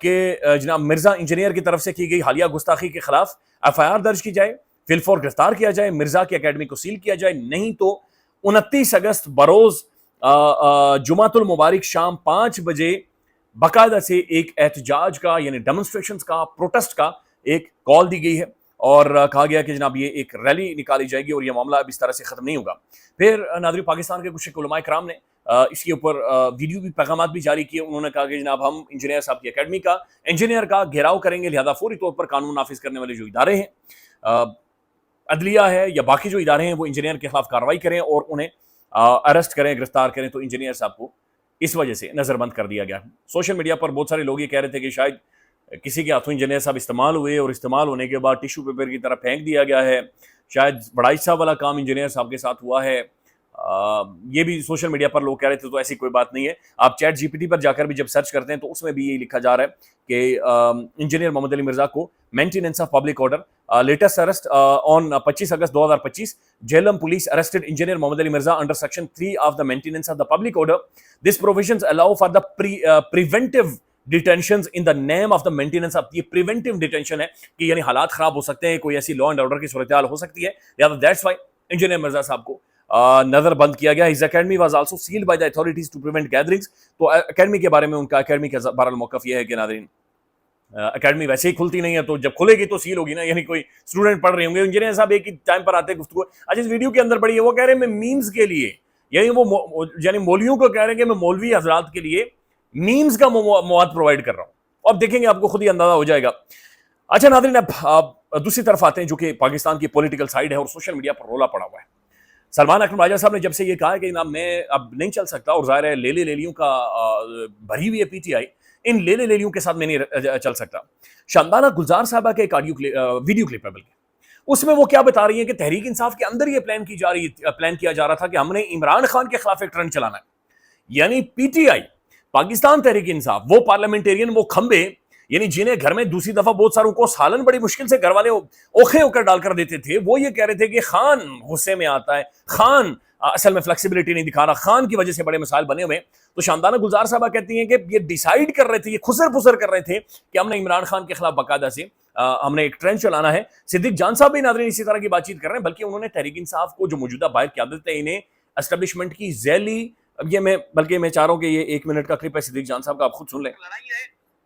کہ جناب مرزا انجینئر کی طرف سے کی گئی حالیہ گستاخی کے خلاف FIR درج کی جائے، فی الفور گرفتار کیا جائے، مرزا کی اکیڈمی کو سیل کیا جائے، نہیں تو 29 اگست بروز جمعۃ المبارک شام 5 بجے باقاعدہ سے ایک احتجاج کا یعنی ڈیمونسٹریشنز کا پروٹیسٹ کا ایک کال دی گئی ہے، اور کہا گیا کہ جناب یہ ایک ریلی نکالی جائے گی اور یہ معاملہ اب اس طرح سے ختم نہیں ہوگا۔ پھر ناظرین پاکستان کے کچھ علماء کرام نے اس کے اوپر ویڈیو بھی پیغامات بھی جاری کیے۔ انہوں نے کہا کہ جناب ہم انجینئر صاحب کی اکیڈمی کا انجینئر کا گھیراؤ کریں گے، لہذا فوری طور پر قانون نافذ کرنے والے جو ادارے ہیں، عدلیہ ہے یا باقی جو ادارے ہیں، وہ انجینئر کے خلاف کارروائی کریں اور انہیں اریسٹ کریں، گرفتار کریں۔ تو انجینئر صاحب کو اس وجہ سے نظر بند کر دیا گیا۔ سوشل میڈیا پر بہت سارے لوگ یہ کہہ رہے تھے کہ شاید کسی کے ہاتھوں انجینئر صاحب استعمال ہوئے اور استعمال ہونے کے بعد ٹیشو پیپر کی طرح پھینک دیا گیا ہے، شاید بڑائی صاحب والا کام انجینئر صاحب کے ساتھ ہوا ہے۔ یہ بھی سوشل میڈیا پر لوگ کہہ رہے تھے، تو ایسی کوئی بات نہیں ہے۔ آپ چیٹ GPT پر جا کر بھی جب سرچ کرتے ہیں تو اس میں بھی یہی لکھا جا رہا ہے کہ انجینئر محمد علی مرزا کو maintenance of public order, latest arrest on 25 August 2025 Jhelum police arrested engineer Mohammad Ali Mirza under section 3 of the maintenance of the public order. This provisions allow for the preventive detentions in the name of the maintenance of یہ preventive detention ہے کہ یعنی حالات خراب ہو سکتے ہیں، کوئی ایسی لا اینڈ آرڈر کی صورتحال ہو سکتی ہے، لہٰذا that's why انجینئر مرزا صاحب کو نظر بند کیا گیا۔ His academy was also sealed by the authorities to prevent gatherings. تو اکیڈمی کے بارے میں ان کا اکیڈمی کا بہرحال موقف یہ ہے کہ ناظرین اکیڈمی ویسے ہی کھلتی نہیں ہے، تو جب کھلے گی تو سیل ہوگی نا، یعنی کوئی اسٹوڈنٹ پڑھ رہے ہوں گے، انجینئر صاحب ایک ہی ٹائم پر آتے ہیں گفتگو۔ آج اس ویڈیو کے اندر پڑھی ہے، وہ کہہ رہے ہیں میں میمز کے لیے، یعنی وہ یعنی مولویوں کو کہہ رہے ہیں کہ میں مولوی حضرات کے لیے میمز کا مواد پرووائڈ کر رہا ہوں۔ اب دیکھیں گے، آپ کو خود ہی اندازہ ہو جائے گا۔ اچھا ناظرین، اب دوسری طرف آتے ہیں جو کہ پاکستان کی پولیٹیکل سائیڈ ہے اور سوشل میڈیا پر رولا پڑا ہوا ہے۔ سلمان اکرم راجہ صاحب نے جب سے یہ کہا کہ جناب میں اب نہیں چل سکتا، اور ظاہر ہے لے لیلیوں کا بھری ہوئی ہے PTI، ان لے لیلیوں کے ساتھ میں نہیں چل سکتا۔ شاندانہ گلزار صاحبہ کے ایک ویڈیو کلپ ہے، بلکہ اس میں وہ کیا بتا رہی ہیں کہ تحریک انصاف کے اندر یہ پلان کیا جا رہا تھا کہ ہم نے عمران خان کے خلاف ایک ٹرینڈ چلانا ہے، یعنی PTI پاکستان تحریک انصاف، وہ پارلیمنٹیرین، وہ کھمبے، یعنی جنہیں گھر میں دوسری دفعہ بہت ساروں کو سالن بڑی مشکل سے گھر والے اوکھے ہو کر ڈال کر دیتے تھے، وہ یہ کہہ رہے تھے کہ خان غصے میں آتا ہے، خان اصل میں فلیکسیبلٹی نہیں دکھا رہا، خان کی وجہ سے بڑے مسائل بنے ہوئے۔ تو شاندانہ گلزار صاحبہ کہتی ہیں کہ یہ ڈیسائیڈ کر رہے تھے، یہ خسر پسر کر رہے تھے کہ ہم نے عمران خان کے خلاف باقاعدہ سے ہم نے ایک ٹرینڈ چلانا ہے۔ صدیق جان صاحب بھی ناظرین اسی طرح کی بات چیت کر رہے ہیں، بلکہ انہوں نے تحریک انصاف کو جو موجودہ باہر قیادت ہے، انہیں اسٹیبلشمنٹ کی ذیلی، اب یہ میں چاہ رہا ہوں کہ یہ 1 منٹ کا کلپ ہے صدیق جان صاحب کا، آپ خود سن لیں۔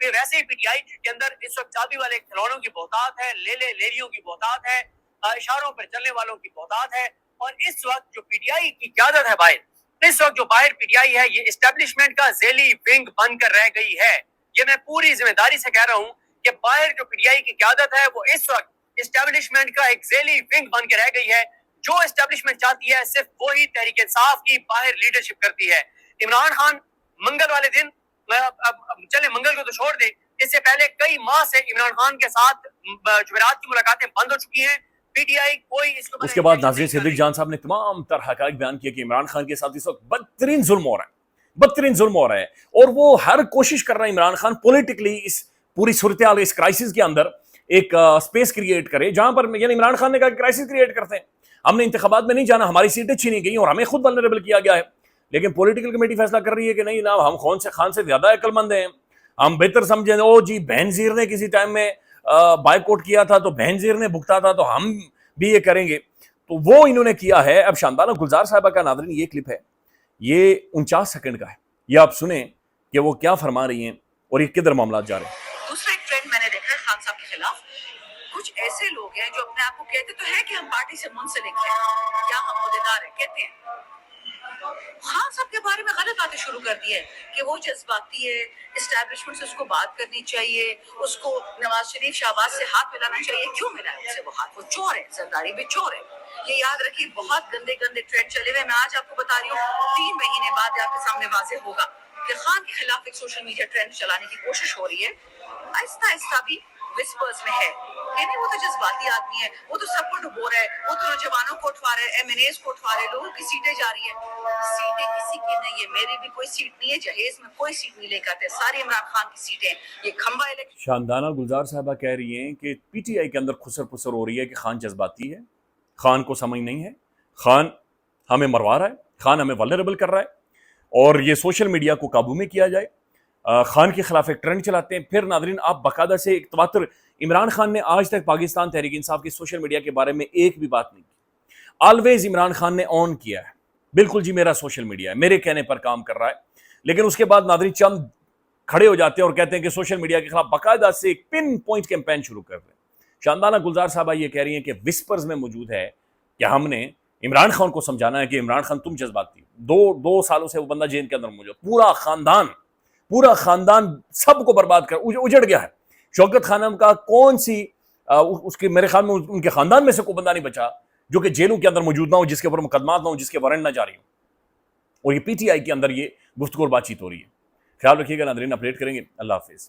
ویسے ہی PTI کے اندر اس وقت چابی والے کھلونوں کی بہتات ہے، لیلیوں کی بہتات ہے، اشاروں پر چلنے والوں کی بہتات ہے، اور اس وقت جو PTI کی قیادت ہے باہر، اس وقت جو باہر PTI ہے، یہ اسٹیبلشمنٹ کا ذیلی ونگ بن کر رہ گئی ہے۔ یہ میں پوری ذمہ داری سے کہہ رہا ہوں کہ باہر جو PTI کی قیادت ہے، وہ اس وقت اسٹیبلشمنٹ کا ایک ذیلی ونگ بن کے رہ گئی ہے۔ جو اسٹیبلشمنٹ چاہتی ہے صرف وہی تحریک انصاف کی باہر لیڈرشپ کرتی ہے۔ عمران خان منگل والے دن، چلے منگل کو تو چھوڑ دیں، اس سے پہلے کئی ماہ سے عمران خان کے ساتھ جمعرات کی ملاقاتیں بند ہو چکی ہیں۔ PTI کوئی اس کے بعد ناظرین صدیق جان صاحب نے تمام تر حقائق بیان کیے کہ عمران خان کے ساتھ اس وقت بدترین ظلم ہو رہا ہے، اور وہ ہر کوشش کر رہا ہے عمران خان پولیٹیکلی اس پوری صورتحال، اس کرائسس کے اندر ایک اسپیس کریٹ کرے، جہاں پر یعنی عمران خان نے کہا کہ کرائسس کریٹ کرتے ہیں، ہم نے انتخابات میں نہیں جانا، ہماری سیٹیں چھینی گئی اور ہمیں خود ولنریبل کیا گیا ہے، لیکن پولیٹیکل کمیٹی فیصلہ کر رہی ہے کہ نہیں جناب، ہم خان سے زیادہ عقل مند ہیں، ہم بہتر سمجھیں، او جی بہنزیر نے کسی ٹائم میں بائیکاٹ کیا تھا تو بہنزیر نے بھگتا تھا تو ہم بھی یہ کریں گے، تو وہ انہوں نے کیا ہے۔ اب شاندانہ گلزار صاحبہ کا ناظرین یہ کلپ ہے، یہ 49 سیکنڈ کا ہے، یہ آپ سنیں کہ وہ کیا فرما رہی ہیں اور یہ کدھر معاملات جا رہے ہیں۔ دوسرا ایک ٹرینڈ میں نے دیکھا ہے خان صاحب کے خلاف، کچھ ایسے لوگ ہیں جو اپنے آپ کو کہتے تو ہے کہ ہم پارٹی سے منسلک ہیں یا ہم عہدیدار ہیں، کہتے ہیں خان صاحب کے بارے میں غلط باتیں شروع کر دی ہے کہ وہ جذباتی ہے، اسٹیبلشمنٹ سے اس کو بات کرنی چاہیے، اس کو نواز شریف شہباز سے ہاتھ ملانا چاہیے۔ کیوں ملائے ان سے وہ ہاتھ؟ وہ چور ہے، زرداری بھی چور ہے۔ یہ یاد رکھیے، بہت گندے ٹرینڈ چلے ہوئے۔ میں آج آپ کو بتا رہی ہوں، 3 مہینے بعد آپ کے سامنے واضح ہوگا کہ خان کے خلاف ایک سوشل میڈیا ٹرینڈ چلانے کی کوشش ہو رہی ہے، آہستہ آہستہ بھی وسپرز میں ہے کہ نہیں وہ تو جذباتی آدمی ہے، وہ تو سب کو ڈبو رہا ہے، وہ تو نوجوانوں کو اٹھوا رہا ہے، MNAs کو اٹھوا رہے ہیں، لوگوں کی سیٹیں جا رہی ہیں۔ سیٹیں کسی کی نہیں ہے، میری بھی کوئی سیٹ نہیں ہے، جہیز میں کوئی سیٹ نہیں لے کر آتے، ساری عمران خان کی سیٹیں۔ یہ کھمبا الیکشن، شاندانہ گلزار صاحبہ کہہ رہی ہیں کہ PTI کے اندر خسر پسر ہو رہی ہے کہ خان جذباتی ہے، خان کو سمجھ نہیں ہے، خان ہمیں مروا رہا ہے، خان ہمیں ولنریبل کر رہا ہے، اور یہ سوشل میڈیا کو قابو میں کیا جائے۔ خان کے خلاف ایک ٹرینڈ چلاتے ہیں. پھر ناظرین آپ باقاعدہ سے ایک تواتر، عمران خان نے آج تک پاکستان تحریک انصاف کی سوشل میڈیا کے بارے میں ایک بھی بات نہیں کی. آلویز عمران خان نے آن کیا ہے، بالکل جی میرا سوشل میڈیا ہے، میرے کہنے پر کام کر رہا ہے. لیکن اس کے بعد ناظرین چند کھڑے ہو جاتے ہیں اور کہتے ہیں کہ سوشل میڈیا کے خلاف باقاعدہ سے ایک پن پوائنٹ کیمپین شروع کر رہے ہیں. شاندانہ گلزار صاحبہ یہ کہہ رہی ہیں کہ وسپرز میں موجود ہے کہ ہم نے عمران خان کو سمجھانا ہے کہ عمران خان تم جذباتی ہو. دو سالوں سے وہ بندہ جیل کے اندر موجود، پورا خاندان سب کو برباد کر اجڑ گیا ہے. شوکت خانم کا کون سی اس کے میرے خیال میں ان کے خاندان میں سے کوئی بندہ نہیں بچا جو کہ جیلوں کے اندر موجود نہ ہو، جس کے اوپر مقدمات نہ ہو، جس کے وارنٹ نہ جاری ہو. اور یہ پی ٹی آئی کے اندر یہ گفتگو اور بات چیت ہو رہی ہے. خیال رکھیے گا ناظرین، اپڈیٹ کریں گے. اللہ حافظ.